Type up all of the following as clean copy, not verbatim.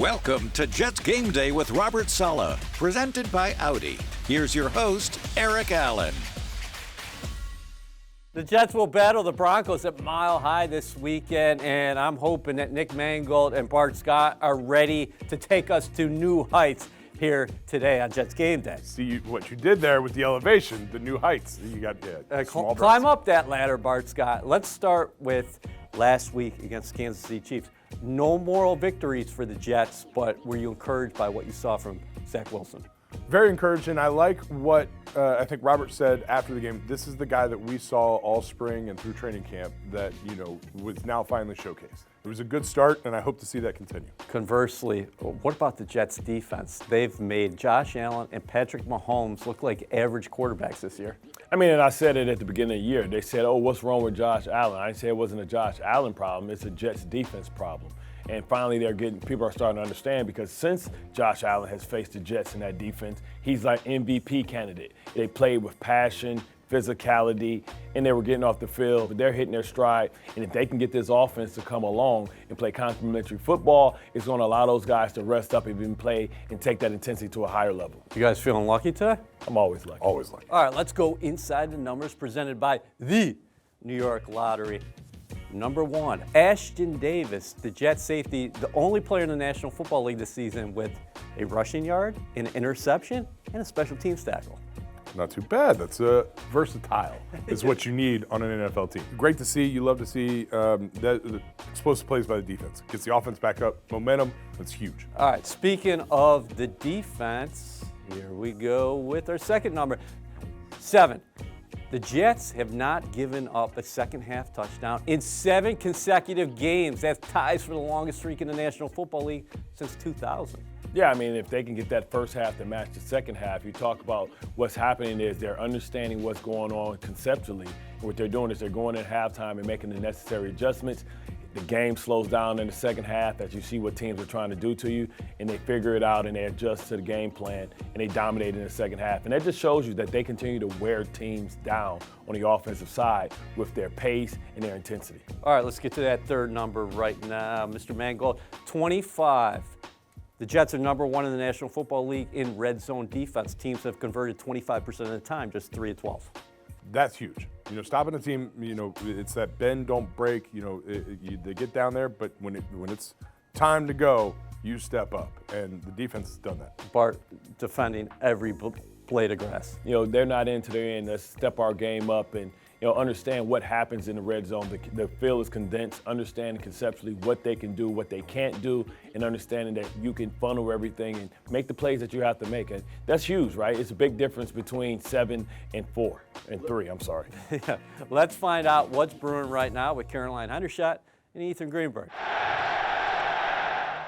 Welcome to Jets Game Day with Robert Saleh, presented by Audi. Here's your host, Eric Allen. The Jets will battle the Broncos at Mile High this weekend, and I'm hoping that Nick Mangold and Bart Scott are ready to take us to new heights here today on Jets Game Day. See what you did there with the elevation, the new heights. You got small climb up that ladder, Bart Scott. Let's start with last week against Kansas City Chiefs. No moral victories for the Jets, but were you encouraged by what you saw from Zach Wilson? Very encouraging. I like what I think Robert said after the game. This is the guy that we saw all spring and through training camp that, was now finally showcased. It was a good start, and I hope to see that continue. Conversely, what about the Jets' defense? They've made Josh Allen and Patrick Mahomes look like average quarterbacks this year. I mean, and I said it at the beginning of the year. They said, what's wrong with Josh Allen? I didn't say it wasn't a Josh Allen problem. It's a Jets defense problem. And finally, people are starting to understand, because since Josh Allen has faced the Jets in that defense, he's like MVP candidate. They played with passion, physicality, and they were getting off the field, but they're hitting their stride. And if they can get this offense to come along and play complementary football, it's going to allow those guys to rest up and even play and take that intensity to a higher level. You guys feeling lucky today? I'm always lucky. Always lucky. All right, let's go inside the numbers presented by the New York Lottery. Number one, Ashton Davis, the Jets safety, the only player in the National Football League this season with a rushing yard, an interception, and a special teams tackle. Not too bad. That's versatile is what you need on an NFL team. Great to see. You love to see the explosive plays by the defense. Gets the offense back up. Momentum, that's huge. All right, speaking of the defense, here we go with our second number, 7. The Jets have not given up a second-half touchdown in 7 consecutive games. That ties for the longest streak in the National Football League since 2000. Yeah, I mean, if they can get that first half to match the second half, you talk about what's happening is they're understanding what's going on conceptually. And what they're doing is they're going at halftime and making the necessary adjustments. The game slows down in the second half as you see what teams are trying to do to you, and they figure it out and they adjust to the game plan, and they dominate in the second half. And that just shows you that they continue to wear teams down on the offensive side with their pace and their intensity. All right, let's get to that third number right now. Mr. Mangold, 25. The Jets are number 1 in the National Football League in red zone defense. Teams have converted 25% of the time, just 3 of 12. That's huge. Stopping a team, it's that bend, don't break. They get down there, but when it's time to go, you step up, and the defense has done that. Bart defending every blade of grass. They're not into their end. Let's step our game up and understand what happens in the red zone. The field is condensed, understanding conceptually what they can do, what they can't do, and understanding that you can funnel everything and make the plays that you have to make. And that's huge, right? It's a big difference between 7 and 4 and 3, I'm sorry. Yeah. Let's find out what's brewing right now with Caroline Hendershot and Ethan Greenberg.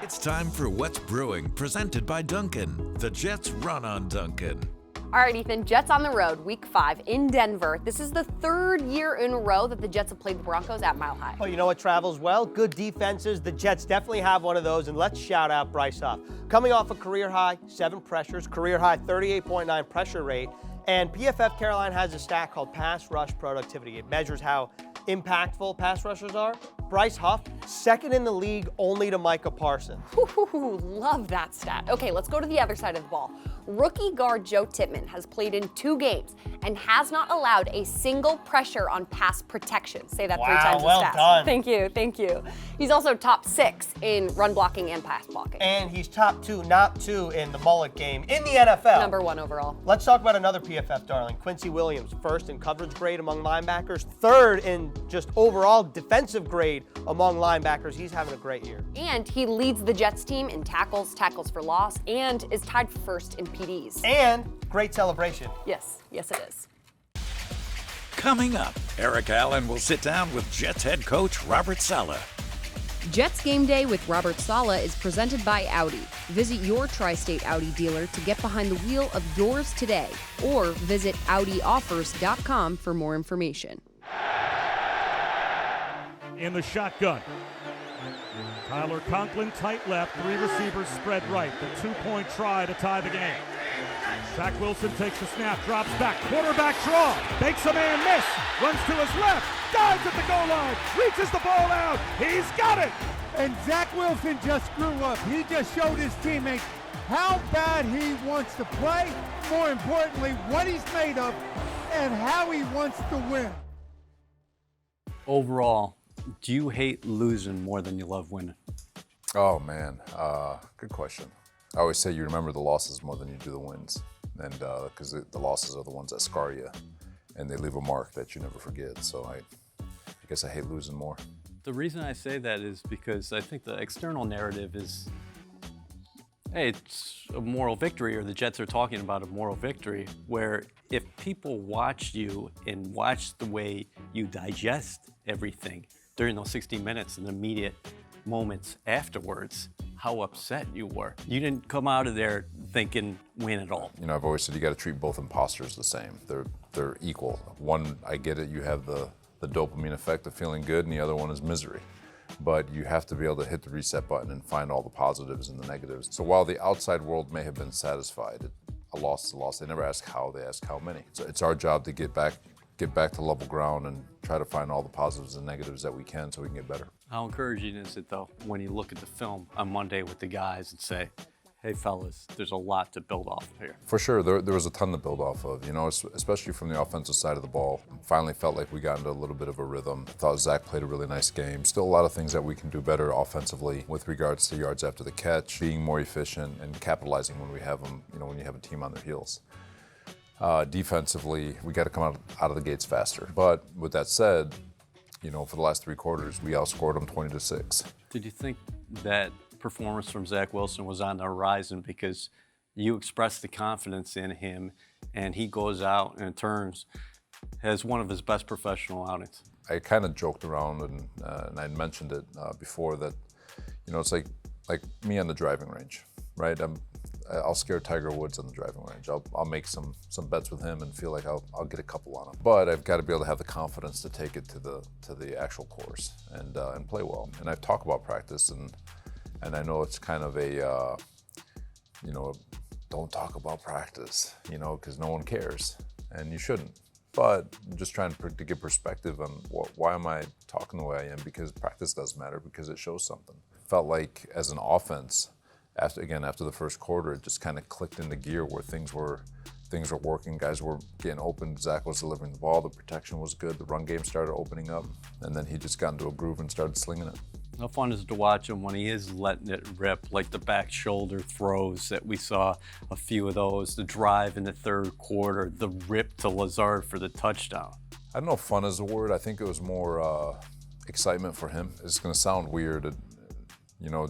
It's time for What's Brewing, presented by Dunkin'. The Jets run on Dunkin'. All right, Ethan, Jets on the road, week 5 in Denver. This is the 3rd year in a row that the Jets have played the Broncos at Mile High. Oh, you know what travels well? Good defenses. The Jets definitely have one of those, and let's shout out Bryce Huff. Coming off a career high 7 pressures, career high 38.9 pressure rate, and PFF Caroline has a stat called pass rush productivity. It measures how impactful pass rushers are. Bryce Huff, 2nd in the league only to Micah Parsons. Ooh, love that stat. Okay, let's go to the other side of the ball. Rookie guard Joe Tippmann has played in 2 games and has not allowed a single pressure on pass protection. Say that 3 times well as fast. done. Thank you. He's also top 6 in run blocking and pass blocking. And he's top 2, not 2 in the mullet game in the NFL. Number 1 overall. Let's talk about another PFF darling, Quincy Williams. 1st in coverage grade among linebackers, 3rd in just overall defensive grade among linebackers. He's having a great year. And he leads the Jets team in tackles for loss, and is tied for 1st in PDs. And great celebration. Yes it is. Coming up, Eric Allen will sit down with Jets head coach Robert Saleh. Jets Game Day with Robert Saleh is presented by Audi. Visit your tri-state Audi dealer to get behind the wheel of yours today, or visit AudiOffers.com for more information. In the shotgun, Tyler Conklin tight left, 3 receivers spread right. The 2-point try to tie the game. Zach Wilson takes the snap, drops back, quarterback draw, makes a man miss, runs to his left, dives at the goal line, reaches the ball out, he's got it, And Zach Wilson just grew up. He just showed his teammates how bad he wants to play, more importantly, what he's made of, and how he wants to win. Overall, do you hate losing more than you love winning? Oh man, good question. I always say you remember the losses more than you do the wins, and because the losses are the ones that scar you, and they leave a mark that you never forget. So I guess I hate losing more. The reason I say that is because I think the external narrative is, hey, it's a moral victory, or the Jets are talking about a moral victory, where if people watched you and watched the way you digest everything during those 60 minutes and the immediate moments afterwards, how upset you were. You didn't come out of there thinking win it all. You know, I've always said you got to treat both imposters the same. They're equal. One, I get it, you have the dopamine effect of feeling good, and the other one is misery. But you have to be able to hit the reset button and find all the positives and the negatives. So while the outside world may have been satisfied, a loss is a loss. They never ask how, they ask how many. So it's our job to get back to level ground and try to find all the positives and negatives that we can so we can get better. How encouraging is it, though, when you look at the film on Monday with the guys and say, hey, fellas, there's a lot to build off of here? For sure, there was a ton to build off of, you know, especially from the offensive side of the ball. Finally felt like we got into a little bit of a rhythm. I thought Zach played a really nice game. Still a lot of things that we can do better offensively with regards to yards after the catch, being more efficient and capitalizing when we have them, you know, when you have a team on their heels. Defensively, we got to come out of the gates faster. But with that said, you know, for the last 3 quarters, we outscored them 20-6. Did you think that performance from Zach Wilson was on the horizon because you expressed the confidence in him and he goes out and turns, has one of his best professional outings? I kind of joked around and I mentioned it before that, you know, it's like me on the driving range, right? I'll scare Tiger Woods on the driving range. I'll make some bets with him and feel like I'll get a couple on him. But I've got to be able to have the confidence to take it to the actual course and play well. And I've talked about practice and I know it's kind of a, you know, don't talk about practice, you know, because no one cares, and you shouldn't. But I'm just trying to get perspective on why am I talking the way I am, because practice does matter, because it shows something. Felt like as an offense, after the first quarter, it just kind of clicked into gear where things were working, guys were getting open, Zach was delivering the ball, the protection was good, the run game started opening up, and then he just got into a groove and started slinging it. How fun is it to watch him when he is letting it rip, like the back shoulder throws that we saw a few of those, the drive in the third quarter, the rip to Lazard for the touchdown? I don't know if fun is the word. I think it was more excitement for him. It's going to sound weird, you know,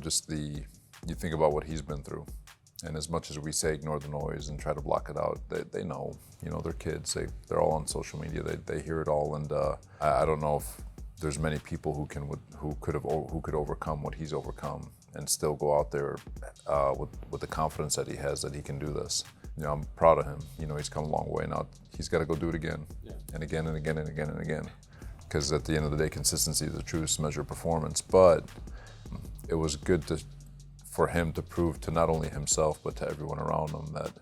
you think about what he's been through. And as much as we say ignore the noise and try to block it out, they know, you know, they're kids. They're all on social media. They hear it all. And I don't know if there's many people who could overcome what he's overcome and still go out there with the confidence that he has that he can do this. You know, I'm proud of him. You know, he's come a long way now. He's got to go do it again, and again and again and again and again. Because at the end of the day, consistency is the truest measure of performance. But it was good for him to prove to not only himself but to everyone around him that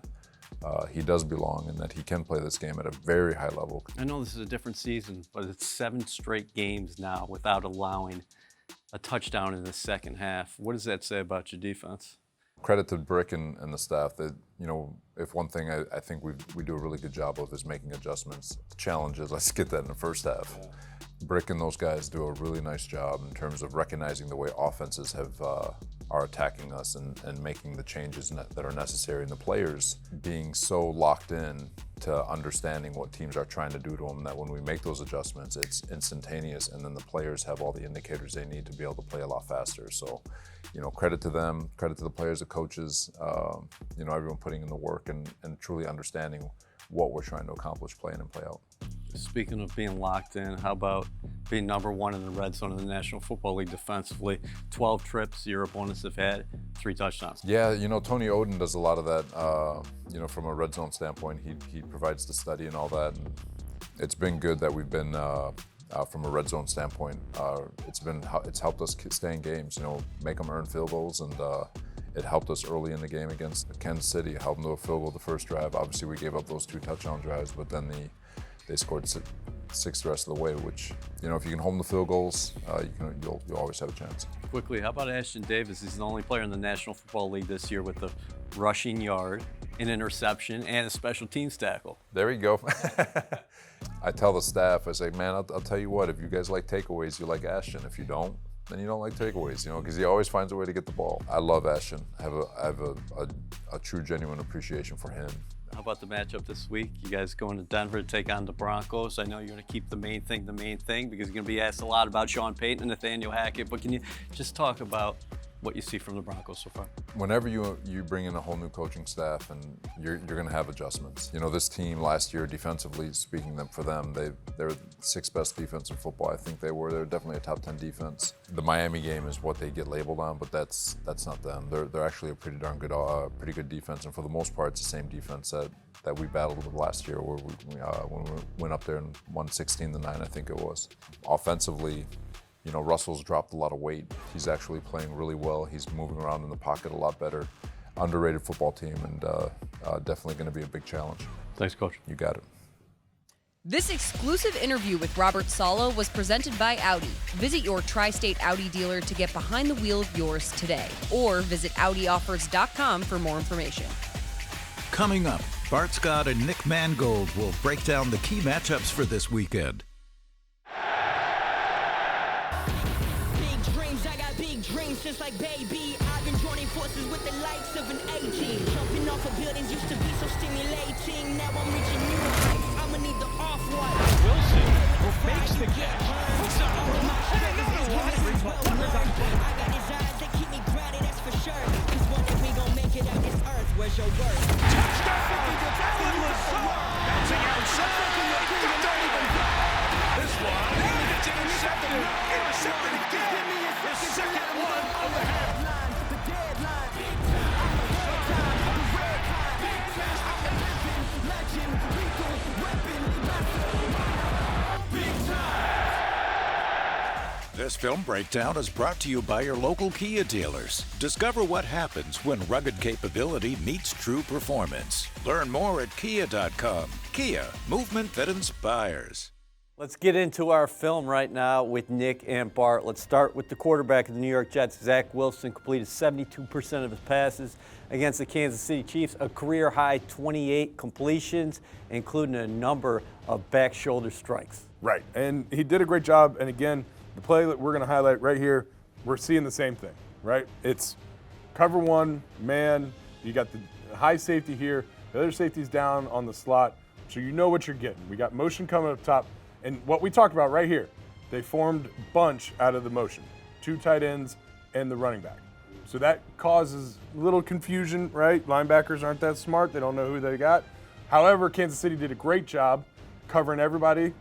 he does belong and that he can play this game at a very high level. I know this is a different season, but it's 7 straight games now without allowing a touchdown in the second half. What does that say about your defense? Credit to Brick and the staff that, you know, if one thing I think we do a really good job of is making adjustments. The challenge is let's get that in the first half. Yeah. Brick and those guys do a really nice job in terms of recognizing the way offenses are attacking us and making the changes that are necessary, and the players being so locked in to understanding what teams are trying to do to them that when we make those adjustments, it's instantaneous, and then the players have all the indicators they need to be able to play a lot faster. So, you know, credit to them, credit to the players, the coaches, you know, everyone putting in the work and truly understanding what we're trying to accomplish play in and play out. Speaking of being locked in, how about being number 1 in the red zone in the National Football League defensively? 12 trips your opponents have had, 3 touchdowns. Yeah, you know, Tony Oden does a lot of that, you know, from a red zone standpoint. He provides the study and all that. And it's been good that we've been, from a red zone standpoint, it's helped us stay in games, you know, make them earn field goals, and it helped us early in the game against Kansas City. It helped them to a field goal the first drive. Obviously, we gave up those 2 touchdown drives, but then they scored 6 the rest of the way, which, you know, if you can home the field goals, you'll always have a chance. Quickly, how about Ashton Davis? He's the only player in the National Football League this year with a rushing yard, an interception, and a special teams tackle. There you go. I tell the staff, I say, man, I'll tell you what, if you guys like takeaways, you like Ashton. If you don't, then you don't like takeaways, you know, because he always finds a way to get the ball. I love Ashton. I have a true, genuine appreciation for him. How about the matchup this week? You guys going to Denver to take on the Broncos. I know you're going to keep the main thing because you're going to be asked a lot about Sean Payton and Nathaniel Hackett, but can you just talk about what you see from the Broncos so far? Whenever you bring in a whole new coaching staff, and you're going to have adjustments. You know, this team last year, defensively speaking, for them, they're the 6th best defense in football. I think they're definitely a top 10 defense. The Miami game is what they get labeled on, but that's not them. They're actually a pretty darn good, pretty good defense, and for the most part, it's the same defense that we battled with last year, where when we went up there and won 16-9, I think it was. Offensively, you know, Russell's dropped a lot of weight. He's actually playing really well. He's moving around in the pocket a lot better. Underrated football team, and definitely going to be a big challenge. Thanks, Coach. You got it. This exclusive interview with Robert Saleh was presented by Audi. Visit your tri-state Audi dealer to get behind the wheel of yours today, or visit AudiOffers.com for more information. Coming up, Bart Scott and Nick Mangold will break down the key matchups for this weekend. Just like baby, I've been joining forces with the likes of an A-team. Jumping off of buildings used to be so stimulating. Now I'm reaching new heights. I'ma need the off-white. Wilson makes the catch. Puts it over my head. I got his eyes that keep me grounded, that's for sure. Cause one day we gon' make it out this earth. Where's your word? Touchdown! Allen Lazard bouncing outside. Don't even this one. It's intercepted. Intercepted again. The second one of the half. This film breakdown is brought to you by your local Kia dealers. Discover what happens when rugged capability meets true performance. Learn more at kia.com. Kia, movement that inspires. Let's get into our film right now with Nick and Bart. Let's start with the quarterback of the New York Jets. Zach Wilson completed 72% of his passes against the Kansas City Chiefs, a career-high 28 completions, including a number of back shoulder strikes. Right, and he did a great job. And again, the play that we're going to highlight right here, we're seeing the same thing, right? It's cover one, man. You got the high safety here. The other safety's down on the slot, so you know what you're getting. We got motion coming up top. And what we talked about right here, they formed bunch out of the motion. 2 tight ends and the running back. So that causes a little confusion, right? Linebackers aren't that smart. They don't know who they got. However, Kansas City did a great job covering everybody.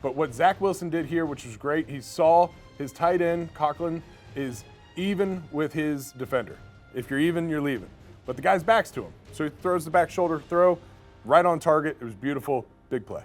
But what Zach Wilson did here, which was great, he saw his tight end, Conklin, is even with his defender. If you're even, you're leaving. But the guy's back's to him. So he throws the back shoulder throw right on target. It was beautiful. Big play.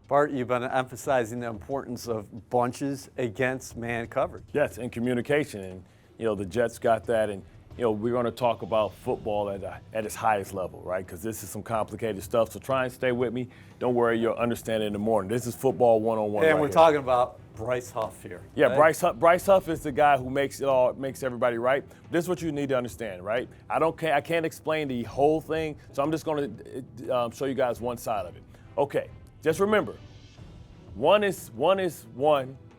Bart, you've been emphasizing the importance of bunches against man coverage. Yes, and communication. And, you know, the Jets got that. And, you know, we're going to talk about football at its highest level, right? Because this is some complicated stuff. So try and stay with me. Don't worry, you'll understand it in the morning. This is football one-on-one. And right we're here. talking about Bryce Huff here. Yeah, right? Bryce Huff is the guy who makes it all, makes everybody right. This is what you need to understand, right? I can't explain the whole thing, so I'm just going to show you guys one side of it. Okay, just remember, one is one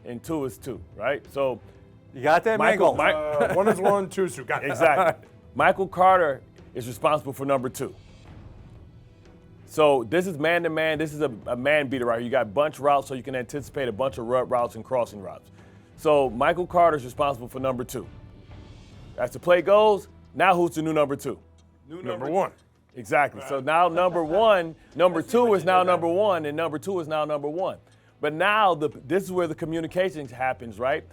and 2 is 2, right? So you got that, Michael? 1 is 1, 2 is 2. Got it. Exactly. Michael Carter is responsible for number 2. So this is man-to-man. This is a man beater right here. You got bunch routes, so you can anticipate a bunch of routes and crossing routes. So Michael Carter is responsible for number 2. As the play goes, now who's the new number 2? Number 1. Exactly. So now number 1, number 2 is now number 1, and number 2 is now number 1. But now this is where the communication happens, right?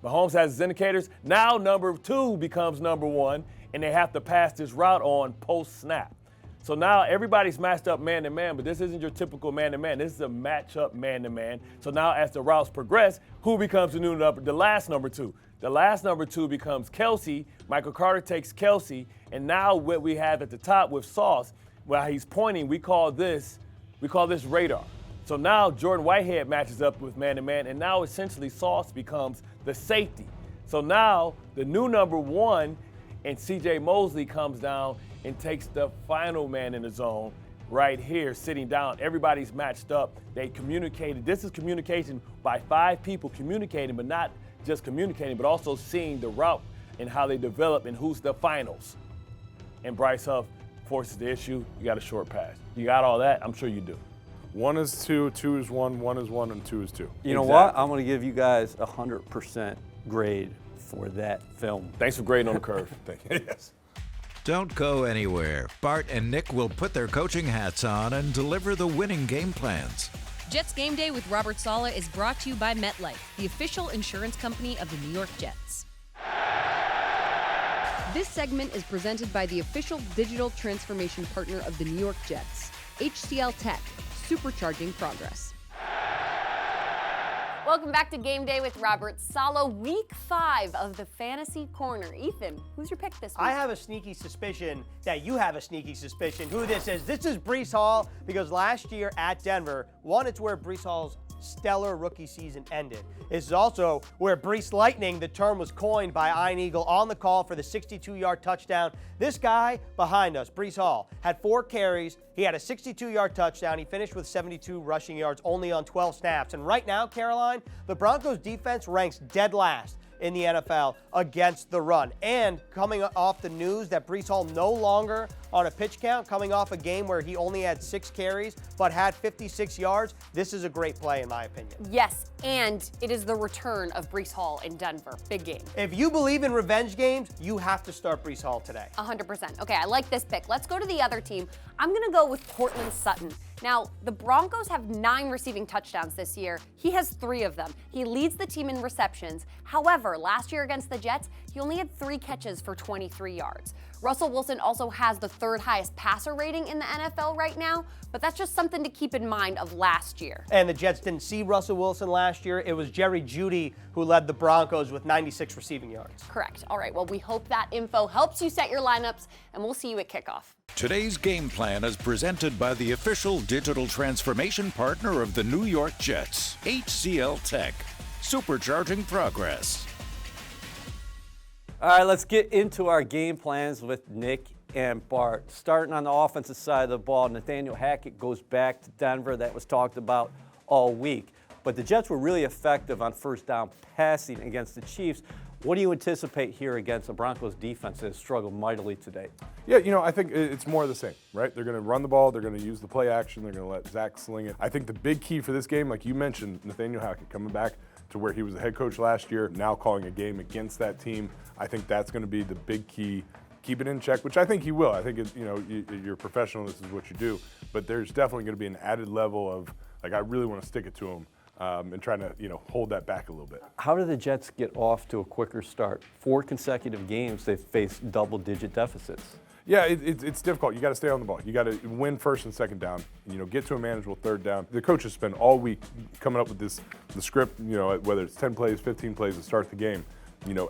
Mahomes has his indicators. Now number 2 becomes number 1, and they have to pass this route on post-snap. So now everybody's matched up man-to-man, but this isn't your typical man-to-man. This is a matchup man-to-man. So now as the routes progress, who becomes the new number? The last number 2. The last number 2 becomes Kelsey. Michael Carter takes Kelsey, and now what we have at the top with Sauce, while he's pointing, we call this radar. So now Jordan Whitehead matches up with man-to-man, and now essentially Sauce becomes the safety. So now the new number 1 and C.J. Mosley comes down and takes the final man in the zone right here, sitting down. Everybody's matched up. They communicated. This is communication by 5 people communicating, but not just communicating, but also seeing the route and how they develop and who's the finals. And Bryce Huff forces the issue. You got a short pass. You got all that? I'm sure you do. 1 is 2, 2 is 1, 1 is 1, and 2 is 2. You know what? I'm going to give you guys 100% grade for that film. Thanks for grading on the curve. Thank you. Yes. Don't go anywhere. Bart and Nick will put their coaching hats on and deliver the winning game plans. Jets Game Day with Robert Saleh is brought to you by MetLife, the official insurance company of the New York Jets. This segment is presented by the official digital transformation partner of the New York Jets, HCL Tech, supercharging progress. Welcome back to Game Day with Robert Saleh, week 5 of the Fantasy Corner. Ethan, who's your pick this week? I have a sneaky suspicion that you have a sneaky suspicion who this is. This is Breece Hall, because last year at Denver, it's where Breece Hall's stellar rookie season ended. This is also where Breece Lightning, the term was coined by Ian Eagle on the call for the 62-yard touchdown. This guy behind us, Breece Hall, had 4 carries. He had a 62-yard touchdown. He finished with 72 rushing yards only on 12 snaps. And right now, Caroline, the Broncos defense ranks dead last in the NFL against the run. And coming off the news that Breece Hall no longer on a pitch count, coming off a game where he only had 6 carries but had 56 yards, this is a great play in my opinion. Yes, and it is the return of Breece Hall in Denver. Big game. If you believe in revenge games, you have to start Breece Hall today. 100%. Okay, I like this pick. Let's go to the other team. I'm going to go with Courtland Sutton. Now, the Broncos have 9 receiving touchdowns this year. He has 3 of them. He leads the team in receptions. However, last year against the Jets, he only had 3 catches for 23 yards. Russell Wilson also has the 3rd highest passer rating in the NFL right now, but that's just something to keep in mind of last year. And the Jets didn't see Russell Wilson last year. It was Jerry Jeudy who led the Broncos with 96 receiving yards. Correct. All right, well, we hope that info helps you set your lineups, and we'll see you at kickoff. Today's game plan is presented by the official digital transformation partner of the New York Jets, HCL Tech, supercharging progress. All right, let's get into our game plans with Nick and Bart. Starting on the offensive side of the ball, Nathaniel Hackett goes back to Denver. That was talked about all week. But the Jets were really effective on first down passing against the Chiefs. What do you anticipate here against the Broncos defense that has struggled mightily today? Yeah, I think it's more of the same, right? They're going to run the ball. They're going to use the play action. They're going to let Zach sling it. I think the big key for this game, like you mentioned, Nathaniel Hackett coming back to where he was the head coach last year, now calling a game against that team. I think that's going to be the big key. Keep it in check, which I think he will. I think you're professional. This is what you do. But there's definitely going to be an added level of I really want to stick it to him and trying to hold that back a little bit. How do the Jets get off to a quicker start? 4 consecutive games they've faced double-digit deficits. Yeah, it's difficult. You got to stay on the ball. You got to win first and second down. Get to a manageable third down. The coaches spend all week coming up with the script. Whether it's 10 plays, 15 plays to start the game.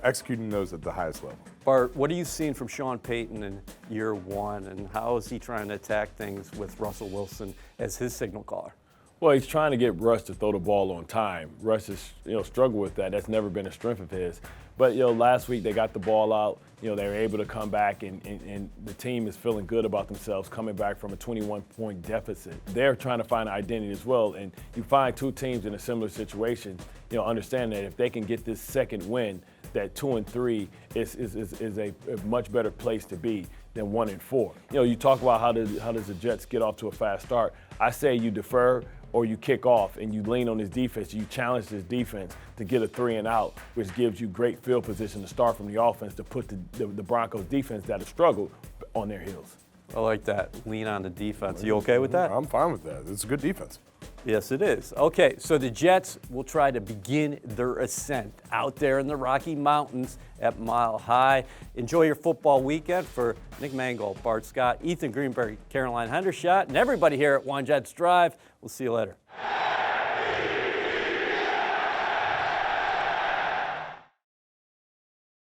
Executing those at the highest level. Bart, what are you seeing from Sean Payton in year 1, and how is he trying to attack things with Russell Wilson as his signal caller? Well, he's trying to get Russ to throw the ball on time. Russ has, struggled with that. That's never been a strength of his. But, last week they got the ball out. They were able to come back, and the team is feeling good about themselves coming back from a 21-point deficit. They're trying to find an identity as well. And you find 2 teams in a similar situation, understand that if they can get this second win, that 2 and 3 is a much better place to be than 1 and 4. You talk about how does the Jets get off to a fast start. I say you defer or you kick off and you lean on this defense. You challenge this defense to get a 3 and out, which gives you great field position to start from the offense to put the Broncos defense that has struggled on their heels. I like that. Lean on the defense. You okay with that? I'm fine with that. It's a good defense. Yes, it is. Okay, so the Jets will try to begin their ascent out there in the Rocky Mountains at Mile High. Enjoy your football weekend. For Nick Mangold, Bart Scott, Ethan Greenberg, Caroline Hendershot, and everybody here at One Jets Drive. We'll see you later.